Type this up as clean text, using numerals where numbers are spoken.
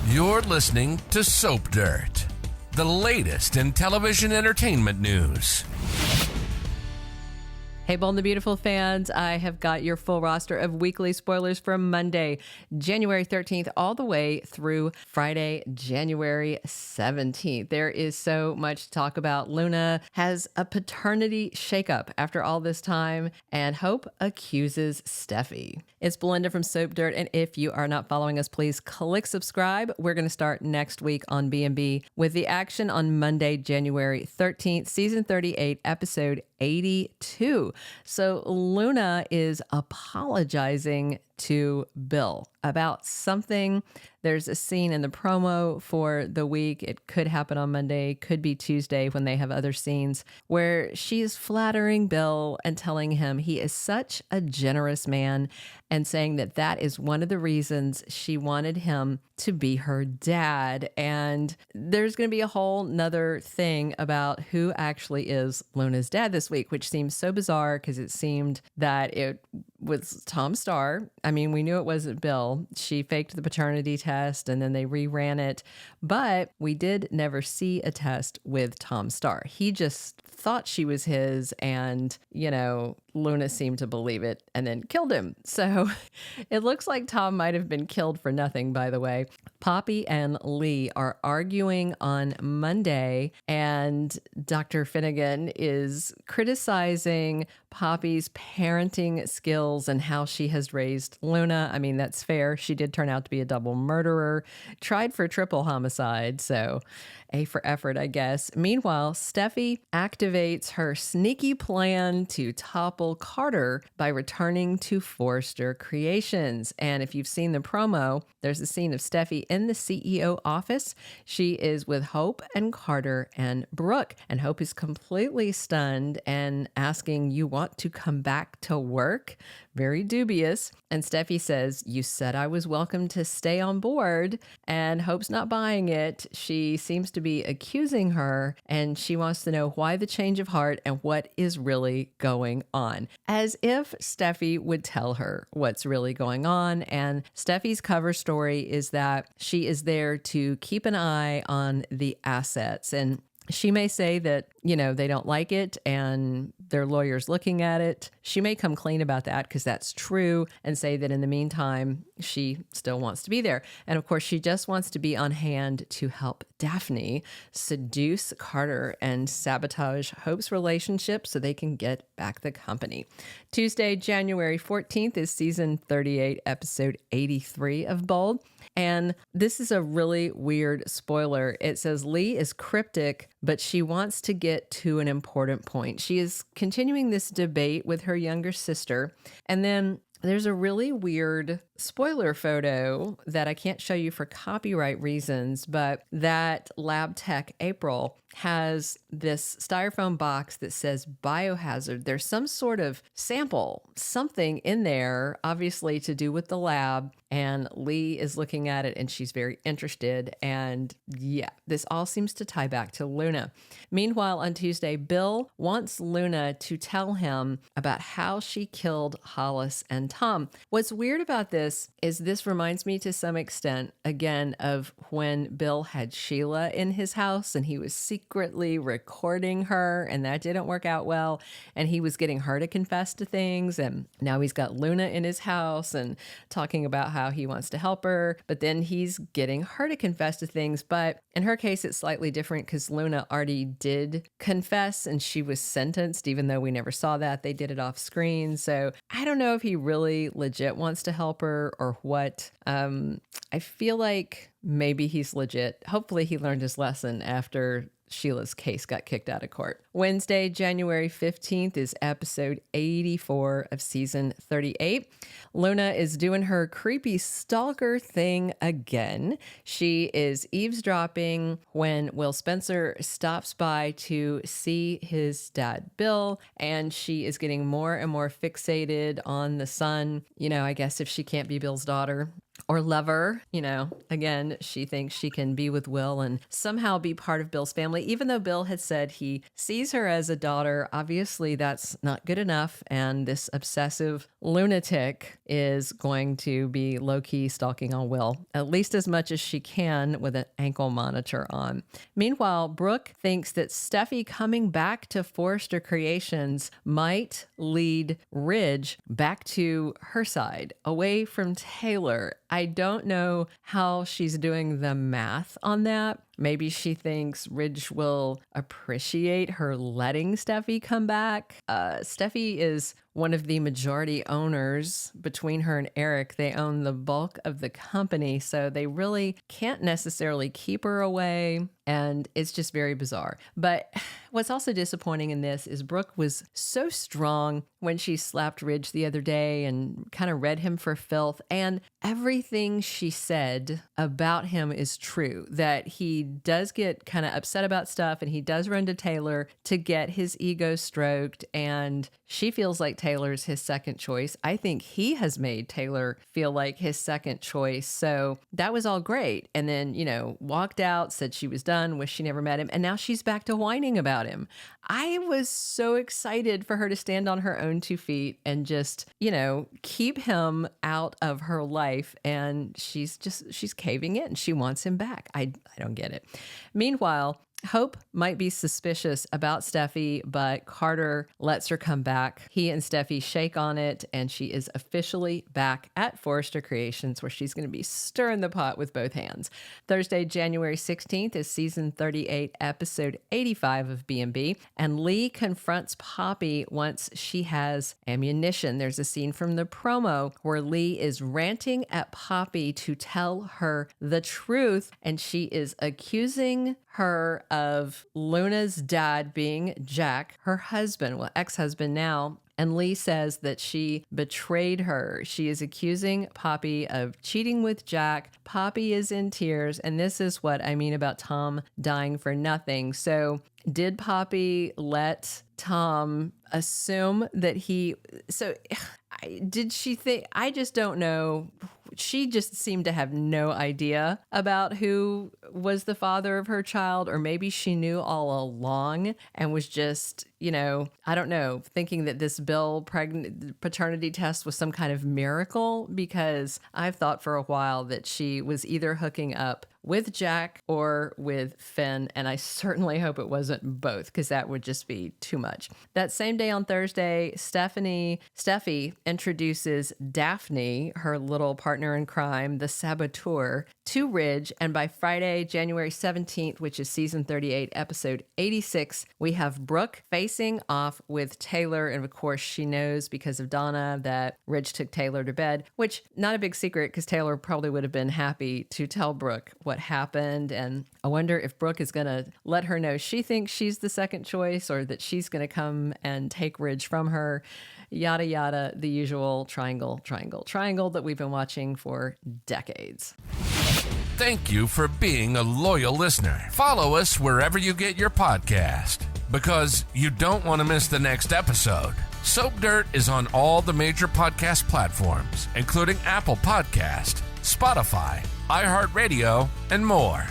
You're listening to Soap Dirt, the latest in television entertainment news. Hey, Bold and the Beautiful fans, I have got your full roster of weekly spoilers from Monday, January 13th, all the way through Friday, January 17th. There is so much to talk about. Luna has a paternity shakeup after all this time, and Hope accuses Steffy. It's Belinda from Soap Dirt, and if you are not following us, please click subscribe. We're going to start next week on B&B with the action on Monday, January 13th, season 38, episode 82. So Luna is apologizing to Bill about something. There's a scene in the promo for the week. It could happen on Monday, could be Tuesday when they have other scenes, where she's flattering Bill and telling him he is such a generous man and saying that that is one of the reasons she wanted him to be her dad. And there's going to be a whole nother thing about who actually is Luna's dad this week, which seems so bizarre because it seemed that it was Tom Starr. I mean, we knew it wasn't Bill. She faked the paternity test and then they reran it. But we did never see a test with Tom Starr. He just thought she was his and, Luna seemed to believe it and then killed him. So it looks like Tom might have been killed for nothing, by the way. Poppy and Lee are arguing on Monday, and Dr. Finnegan is criticizing Poppy's parenting skills and how she has raised Luna. I mean, that's fair. She did turn out to be a double murderer, tried for triple homicide, so A for effort, I guess. Meanwhile, Steffy activates her sneaky plan to topple Carter by returning to Forrester Creations. And if you've seen the promo, there's a scene of Steffy in the CEO office. She is with Hope and Carter and Brooke. And Hope is completely stunned and asking, "You want to come back to work?" Very dubious. And Steffy says, "You said I was welcome to stay on board." And Hope's not buying it. She seems to be accusing her, and she wants to know why the change of heart and what is really going on. As if Steffy would tell her what's really going on. And Steffy's cover story is that she is there to keep an eye on the assets. And she may say that, they don't like it and their lawyer's looking at it. She may come clean about that because that's true and say that in the meantime, she still wants to be there. And of course, she just wants to be on hand to help Daphne seduce Carter and sabotage Hope's relationship so they can get back the company. Tuesday, January 14th is season 38, episode 83 of Bold. And this is a really weird spoiler. It says Lee is cryptic, but she wants to get to an important point. She is continuing this debate with her younger sister. And then there's a really weird spoiler photo that I can't show you for copyright reasons, but that lab tech April has this styrofoam box that says biohazard. There's some sort of sample, something in there, obviously to do with the lab. And Lee is looking at it and she's very interested. And yeah, this all seems to tie back to Luna. Meanwhile, on Tuesday, Bill wants Luna to tell him about how she killed Hollis and Tom. What's weird about this is this reminds me to some extent, again, of when Bill had Sheila in his house and he was secretly recording her and that didn't work out well. And he was getting her to confess to things. And now he's got Luna in his house and talking about how he wants to help her, but then he's getting her to confess to things. But in her case, it's slightly different because Luna already did confess and she was sentenced, even though we never saw that. They did it off screen. So I don't know if he really legit wants to help her or what. I feel like maybe he's legit. Hopefully he learned his lesson after Sheila's case got kicked out of court. Wednesday, January 15th is episode 84 of season 38. Luna is doing her creepy stalker thing again. She is eavesdropping when Will Spencer stops by to see his dad, Bill, and she is getting more and more fixated on the son. I guess if she can't be Bill's daughter, or lover. Again, she thinks she can be with Will and somehow be part of Bill's family, even though Bill had said he sees her as a daughter. Obviously, that's not good enough. And this obsessive lunatic is going to be low-key stalking on Will, at least as much as she can with an ankle monitor on. Meanwhile, Brooke thinks that Steffy coming back to Forrester Creations might lead Ridge back to her side, away from Taylor. I don't know how she's doing the math on that. Maybe she thinks Ridge will appreciate her letting Steffy come back. Steffy is one of the majority owners. Between her and Eric, they own the bulk of the company, so they really can't necessarily keep her away, and it's just very bizarre. But what's also disappointing in this is Brooke was so strong when she slapped Ridge the other day and kind of read him for filth, and everything she said about him is true, that he does get kind of upset about stuff and he does run to Taylor to get his ego stroked, and she feels like Taylor's his second choice. I think he has made Taylor feel like his second choice. So that was all great. And then, walked out, said she was done, wished she never met him. And now she's back to whining about him. I was so excited for her to stand on her own 2 feet and just, keep him out of her life. And she's caving in. She wants him back. I don't get it. Meanwhile, Hope might be suspicious about Steffy, but Carter lets her come back. He and Steffy shake on it, and she is officially back at Forrester Creations, where she's going to be stirring the pot with both hands. Thursday, January 16th is season 38, episode 85 of B&B, and Lee confronts Poppy once she has ammunition. There's a scene from the promo where Lee is ranting at Poppy to tell her the truth, and she is accusing her of Luna's dad being Jack, her husband, ex-husband now. And Lee says that she betrayed her. She is accusing Poppy of cheating with Jack. Poppy is in tears. And this is what I mean about Tom dying for nothing. So did Poppy let Tom assume that did she think, I just don't know. She just seemed to have no idea about who was the father of her child, or maybe she knew all along and was just, I don't know, thinking that this Bill paternity test was some kind of miracle, because I've thought for a while that she was either hooking up with Jack or with Finn, and I certainly hope it wasn't both, because that would just be too much. That same day on Thursday, Steffy introduces Daphne, her little partner in crime, the saboteur, to Ridge, and by Friday, January 17th, which is season 38, episode 86, we have Brooke facing off with Taylor, and of course she knows because of Donna that Ridge took Taylor to bed, which not a big secret, because Taylor probably would have been happy to tell Brooke what happened. And I wonder if Brooke is going to let her know she thinks she's the second choice, or that she's going to come and take Ridge from her. Yada, yada, the usual triangle that we've been watching for decades. Thank you for being a loyal listener. Follow us wherever you get your podcast, because you don't want to miss the next episode. Soap Dirt is on all the major podcast platforms, including Apple Podcast, Spotify, iHeartRadio, and more.